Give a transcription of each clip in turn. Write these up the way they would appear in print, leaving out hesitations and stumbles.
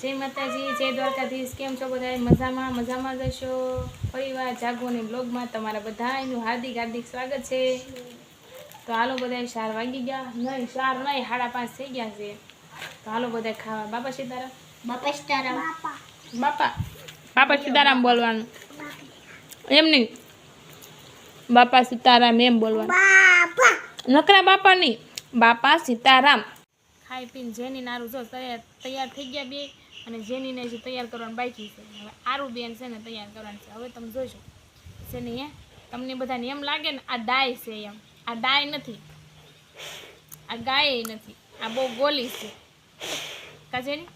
જય માતાજી, જય દ્વારકાધીશ. કેમ છો બધા? મજામાં જશો. પરિવાર જાગોની બ્લોગમાં તમારા બધાનું હાર્દિક સ્વાગત છે. તો હાલો બધા 4 વાગી ગયા, નહીં 4 નહીં 5:30 થઈ ગયા છે. તો હાલો બધા ખાવા. બાપા સીતારામ. બાપા સીતારામ બોલવાનું, એમ નહીં, બાપા સીતારામ એમ બોલવાનું. નકરા બાપા નહીં, બાપા સીતારામ. ખાઈ પીને જેની નારું જો તૈયાર થઈ ગયા બે, અને જેનીને જે તૈયાર કરવાનું બાકી છે. હવે આરું બેન છે ને તૈયાર કરવાનું છે. હવે તમે જોઈશો છે ને તમને બધાને એમ લાગે ને આ ડાય છે, એમ આ ડાય નથી, આ ગાય નથી, આ બહુ ગોલી છે કાજેની.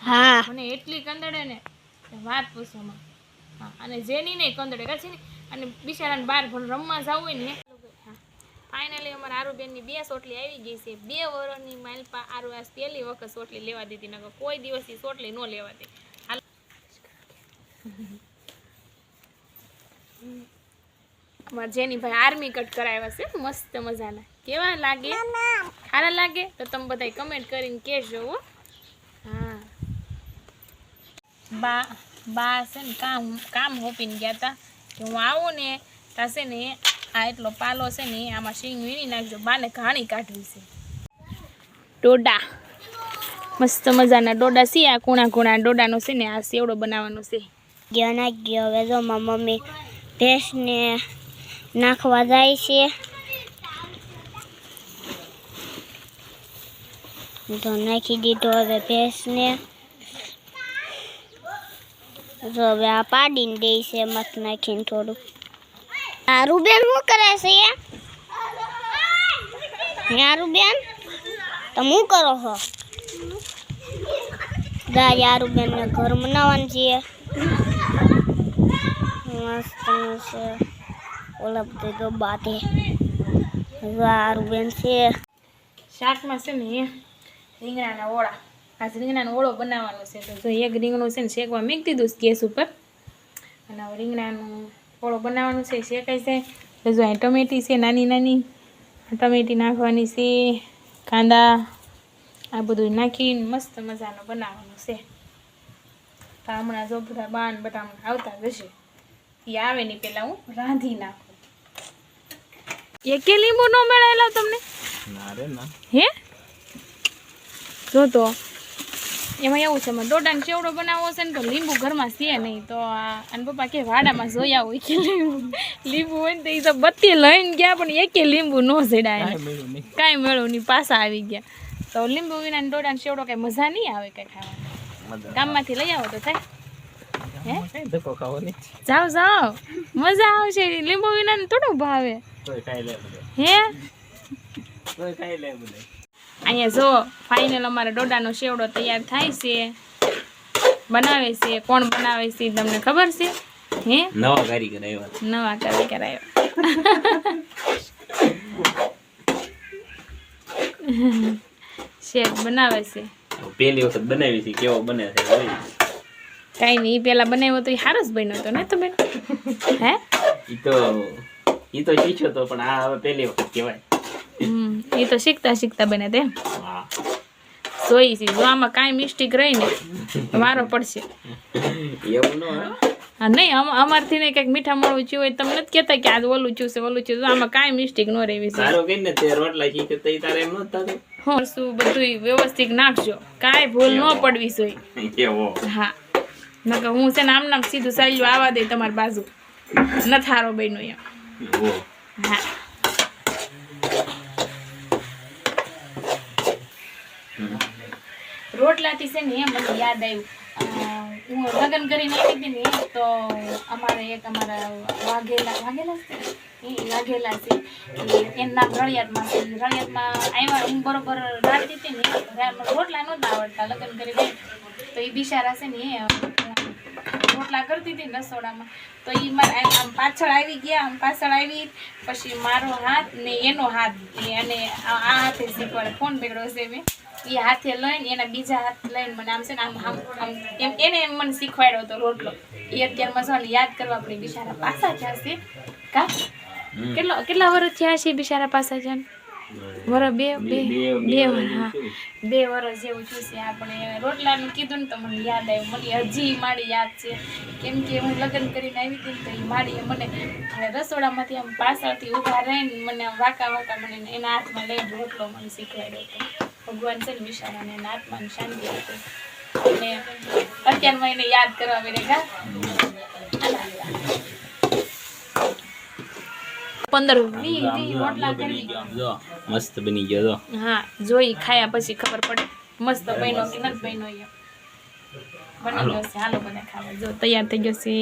હા, મને એટલી કંદડે ને વાત પૂછવામાં. હા, અને જેની નહીં કંદડે કાજે. અને બિચારાને બહાર રમવા જવું હોય ને. ફાઇનલી અમારા આરુબેનની 2 સોટલી આવી ગઈ છે. 2 વર્ષની માલપા આરુ આ પહેલી વખત સોટલી લેવા દીધી, નકર કોઈ દિવસથી સોટલી ન લેવા દે. અમારા જેની ભાઈ આર્મી કટ કરાવ્યા છે મસ્ત મજાના. કેવા લાગે? સારા લાગે? તો તમે બધા કમેન્ટ કરીને કહેજો હો. હા, બા છે ને કામ હોપીને ગયા હતા કે હું આવું ને થશે ને આ એટલો પાલો છે ને આમાં શીંગ વીણી નાખજો. બાને ઘાણી કાઢવી છે. ડોડા મસ્ત મજાના ડોડા છે. આ કુણા ડોડાનો છે ને આ સેવડો બનાવવાનો છે. ગયો નાખી હવે જો મારી મમ્મી ભેંસને નાખવા જાય છે. તો નાખી દીધો હવે ભેંસને. જો હવે આ પાડીને દે છે મત નાખીને થોડું. આરુબેન શું કરે છે? આરુબેન તમે શું કરો છો? દાય આરુબેન ને ઘર બનાવવાનું છે મસ્ત છે. ઓલા બધે તો બાતે આરુબેન છે. શાકમાં છે ને રીંગણાના ઓળા. આજ રીંગણાનો ઓળો બનાવવાનો છે. તો જો એક રીંગણું છે ને શેકવા મૂકી દીધું ગેસ ઉપર, અને હવે રીંગણાનું ઓળો બનાવવાનું છે. શેકાઈ જાય તો જો અહીં ટમેટી છે, નાની ટમેટી નાખવાની છે, કાંદા આ બધું નાખીને મસ્ત મજાનો બનાવવાનું છે. તો હમણાં જો બધા બાન બધા આવતા જશે, એ આવે ને પહેલાં હું રાંધી નાખું. એકે લીંબુ ન મળેલા તમને? હે જો તો એમાં એવું છે, ડોડાને ચેવડો બનાવવો છે ને તો લીંબુ ઘરમાં છે નહીં. તો અને પપ્પા કે વાડામાં જોયા હોય કે લીંબુ હોય ને તો એ તો બત્તી લઈને ગયા, પણ એકે લીંબુ ન જડાય, કાંઈ મેળવું નહીં, પાછા આવી ગયા. તો લીંબુ વિના ડોડાને ચેવડો કાંઈ મજા નહીં આવે કાંઈ ખાવાની. ગામમાંથી લઈ આવો તો થાય. હે જાઓ મજા આવશે. લીંબુ વિના થોડું ભાવે. હે અહીંયા જો ફાઇનલ અમારા ડોડાનો શેવડો તૈયાર થાય છે. બનાવે છે. કોણ બનાવે છે તમને ખબર છે? હે નવા કારીગર આવ્યા. શેફ બનાવે છે. પહેલી વખત બનાવી છે. કેવો બને છે કઈ નહીં, પેલા બનાવ્યો તો એ સારો જ બન્યો હતો ને તો બેન? હે ઈ તો શીખ્યો તો, પણ આ હવે પહેલી વખત કહેવાય. એ તો શીખતા બને તેમ જોઈ છે. જો આમાં કાંઈ મિસ્ટેક રહી ને વારો પડશે. એવું ન હા નહીં, અમારથી ને કંઈક મીઠા મોળું ચૂ હોય તમને નથી કહેતા કે આજ ઓલું ચૂસે આમાં કાંઈ મિસ્ટેક ન રહેવી છે. સારો કહીને તે રોટલા શીખે તો તારે એમ ન થતું. શું બધું વ્યવસ્થિત નાખજો, કાંઈ ભૂલ ન પડવી જોઈએ. હા, નકર હું છે ને આમ સીધું ચાલ્યું આવવા દે તમારી બાજુ ન થારો બન્યો એમ. હા, રોટલાથી છે ને એમ મને યાદ આવ્યું, હું લગ્ન કરીને આવી હતી ને તો અમારા વાઘેલા છે એનું નામ રળિયાતમાં છે. રળિયાતમાં આવ્યા, હું બરોબર રાંધતી હતી ને રોટલા નહોતા આવડતા લગ્ન કરીને. તો એ બિચારા છે ને રોટલા કરતી હતી ને રસોડામાં, તો એ મારા આમ પાછળ આવી ગયા. આમ પાછળ આવી પછી મારો હાથ ને એનો હાથ અને આ હાથે શીખવાડે. ફોન પકડ્યો છે મેં, એ હાથે લઈને એના બીજા હાથ લઈને મને આમ છે ને આમ એમ એને મને શીખવાડ્યો હતો રોટલો. એ અત્યારમાં જો યાદ કરવા પડે. બિચારા પાછા થયા છે કા કેટલા વર્ષ થયા છે બિચારા પાછા જાન? વરસ બે બે બે વર્ષ હા થયું. 2 વર્ષ જેવું થયું છે. આપણે રોટલાનું કીધું ને તો મને યાદ આવ્યું, મને હજી મારી યાદ છે. કેમ કે હું લગ્ન કરીને આવી હતી ને તો એ માડીએ મને રસોડામાંથી આમ પાછળથી ઊભા રહીને મને આમ વાંકા મને એના હાથમાં લઈને રોટલો મને શીખવાડ્યો હતો. ભગવાન છે ને બિચારાને એના આત્માની શાંતિ આપે. અને અત્યારમાં એને યાદ કરવા મેળે ગા 15-20 રોટલા કરી. જો મસ્ત બની ગયો જો. હા જોઈ ખાયા પછી ખબર પડે મસ્ત બન્યો કે નથી બન્યો. બની ગયો છે. હાલો બધા ખાવા. જો તૈયાર થઈ ગયો છે.